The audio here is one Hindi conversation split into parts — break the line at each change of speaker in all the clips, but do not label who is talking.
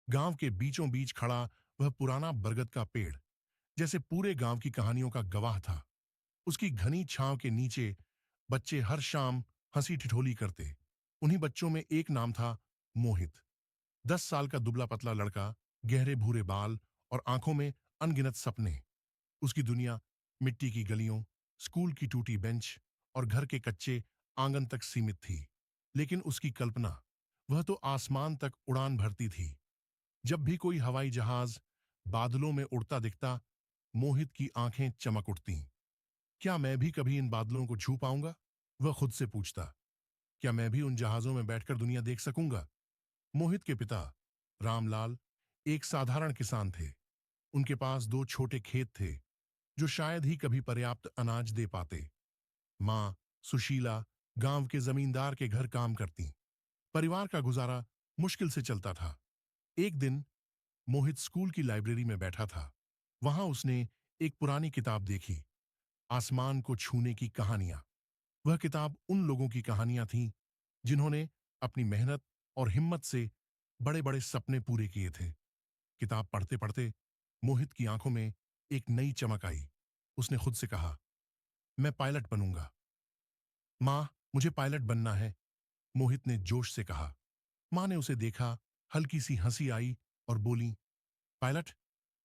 गांव के बीचों बीच खड़ा वह पुराना बरगद का पेड़ जैसे पूरे गांव की कहानियों का गवाह था। उसकी घनी छांव के नीचे बच्चे हर शाम हंसी ठिठोली करते। उन्हीं बच्चों में एक नाम था मोहित। 10 साल का दुबला पतला लड़का, गहरे भूरे बाल और आंखों में अनगिनत सपने। उसकी दुनिया मिट्टी की गलियों, स्कूल की टूटी बेंच और घर के कच्चे आंगन तक सीमित थी। लेकिन उसकी कल्पना, वह तो आसमान तक उड़ान भरती थी। जब भी कोई हवाई जहाज बादलों में उड़ता दिखता, मोहित की आंखें चमक उठतीं। क्या मैं भी कभी इन बादलों को छू पाऊंगा? वह खुद से पूछता। क्या मैं भी उन जहाजों में बैठकर दुनिया देख सकूंगा? मोहित के पिता रामलाल एक साधारण किसान थे। उनके पास दो छोटे खेत थे जो शायद ही कभी पर्याप्त अनाज दे पाते। मां सुशीला गांव के जमींदार के घर काम करती। परिवार का गुजारा मुश्किल से चलता था। एक दिन मोहित स्कूल की लाइब्रेरी में बैठा था। वहां उसने एक पुरानी किताब देखी, आसमान को छूने की कहानियां। वह किताब उन लोगों की कहानियां थीं जिन्होंने अपनी मेहनत और हिम्मत से बड़े बड़े सपने पूरे किए थे। किताब पढ़ते पढ़ते मोहित की आंखों में एक नई चमक आई। उसने खुद से कहा, मैं पायलट बनूंगा। मां, मुझे पायलट बनना है, मोहित ने जोश से कहा। मां ने उसे देखा, हल्की सी हंसी आई और बोली, पायलट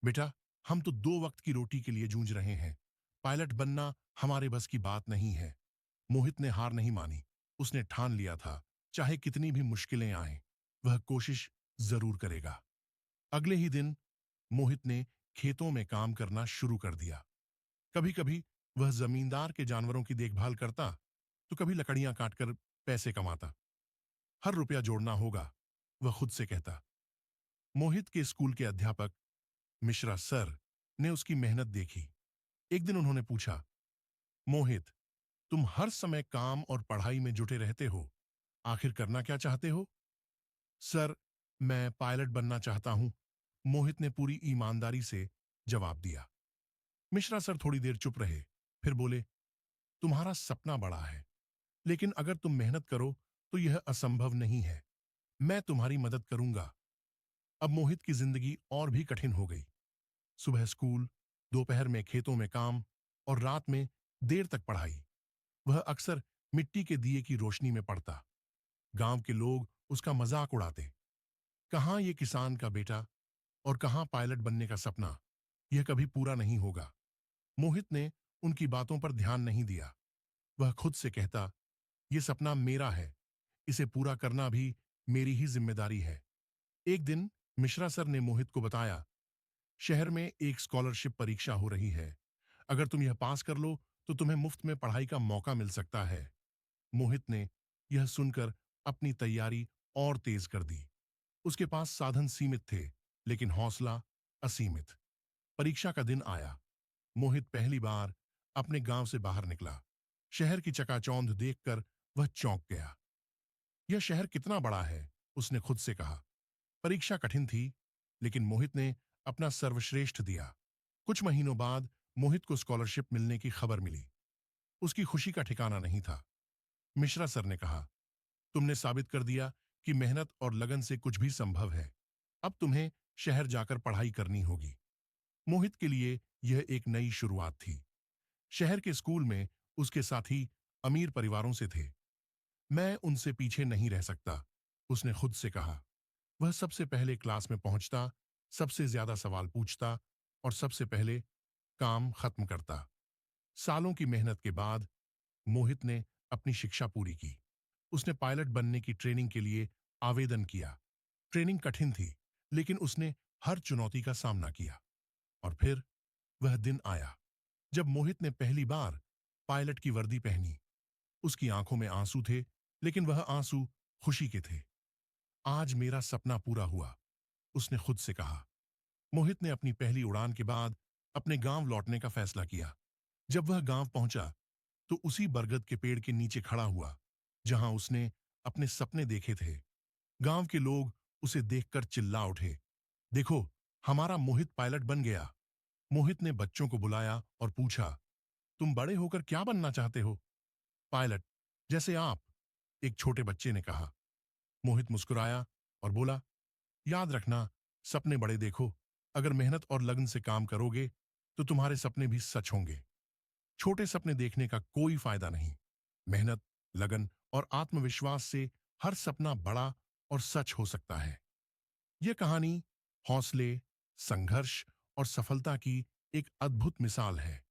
बेटा, हम तो 2 वक्त की रोटी के लिए जूझ रहे हैं। पायलट बनना हमारे बस की बात नहीं है। मोहित ने हार नहीं मानी। उसने ठान लिया था, चाहे कितनी भी मुश्किलें आएं, वह कोशिश जरूर करेगा। अगले ही दिन मोहित ने खेतों में काम करना शुरू कर दिया। कभी कभी वह जमींदार के जानवरों की देखभाल करता, तो कभी लकड़ियां काटकर पैसे कमाता। हर रुपया जोड़ना होगा, वह खुद से कहता। मोहित के स्कूल के अध्यापक मिश्रा सर ने उसकी मेहनत देखी। एक दिन उन्होंने पूछा, मोहित, तुम हर समय काम और पढ़ाई में जुटे रहते हो, आखिर करना क्या चाहते हो? सर, मैं पायलट बनना चाहता हूं, मोहित ने पूरी ईमानदारी से जवाब दिया। मिश्रा सर थोड़ी देर चुप रहे, फिर बोले, तुम्हारा सपना बड़ा है, लेकिन अगर तुम मेहनत करो तो यह असंभव नहीं है। मैं तुम्हारी मदद करूंगा। अब मोहित की जिंदगी और भी कठिन हो गई। सुबह स्कूल, दोपहर में खेतों में काम और रात में देर तक पढ़ाई। वह अक्सर मिट्टी के दिए की रोशनी में पड़ता। गांव के लोग उसका मजाक उड़ाते। कहां ये किसान का बेटा और कहां पायलट बनने का सपना, यह कभी पूरा नहीं होगा। मोहित ने उनकी बातों पर ध्यान नहीं दिया। वह खुद से कहता, यह सपना मेरा है, इसे पूरा करना भी मेरी ही जिम्मेदारी है। एक दिन मिश्रा सर ने मोहित को बताया, शहर में एक स्कॉलरशिप परीक्षा हो रही है। अगर तुम यह पास कर लो तो तुम्हें मुफ्त में पढ़ाई का मौका मिल सकता है। मोहित ने यह सुनकर अपनी तैयारी और तेज कर दी। उसके पास साधन सीमित थे, लेकिन हौसला असीमित। परीक्षा का दिन आया। मोहित पहली बार अपने गांव से बाहर निकला। शहर की चकाचौंध देखकर वह चौंक गया। यह शहर कितना बड़ा है, उसने खुद से कहा। परीक्षा कठिन थी, लेकिन मोहित ने अपना सर्वश्रेष्ठ दिया। कुछ महीनों बाद मोहित को स्कॉलरशिप मिलने की खबर मिली। उसकी खुशी का ठिकाना नहीं था। मिश्रा सर ने कहा, तुमने साबित कर दिया कि मेहनत और लगन से कुछ भी संभव है। अब तुम्हें शहर जाकर पढ़ाई करनी होगी। मोहित के लिए यह एक नई शुरुआत थी। शहर के स्कूल में उसके साथी अमीर परिवारों से थे। मैं उनसे पीछे नहीं रह सकता, उसने खुद से कहा। वह सबसे पहले क्लास में पहुंचता, सबसे ज्यादा सवाल पूछता और सबसे पहले काम खत्म करता। सालों की मेहनत के बाद मोहित ने अपनी शिक्षा पूरी की। उसने पायलट बनने की ट्रेनिंग के लिए आवेदन किया। ट्रेनिंग कठिन थी, लेकिन उसने हर चुनौती का सामना किया। और फिर वह दिन आया जब मोहित ने पहली बार पायलट की वर्दी पहनी। उसकी आंखों में आंसू थे, लेकिन वह आंसू खुशी के थे। आज मेरा सपना पूरा हुआ, उसने खुद से कहा। मोहित ने अपनी पहली उड़ान के बाद अपने गांव लौटने का फैसला किया। जब वह गांव पहुंचा तो उसी बरगद के पेड़ के नीचे खड़ा हुआ जहां उसने अपने सपने देखे थे। गांव के लोग उसे देखकर चिल्ला उठे, देखो, हमारा मोहित पायलट बन गया। मोहित ने बच्चों को बुलाया और पूछा, तुम बड़े होकर क्या बनना चाहते हो? पायलट, जैसे आप, एक छोटे बच्चे ने कहा। मोहित मुस्कुराया और बोला, याद रखना, सपने बड़े देखो। अगर मेहनत और लगन से काम करोगे तो तुम्हारे सपने भी सच होंगे। छोटे सपने देखने का कोई फायदा नहीं। मेहनत, लगन और आत्मविश्वास से हर सपना बड़ा और सच हो सकता है। यह कहानी हौसले, संघर्ष और सफलता की एक अद्भुत मिसाल है।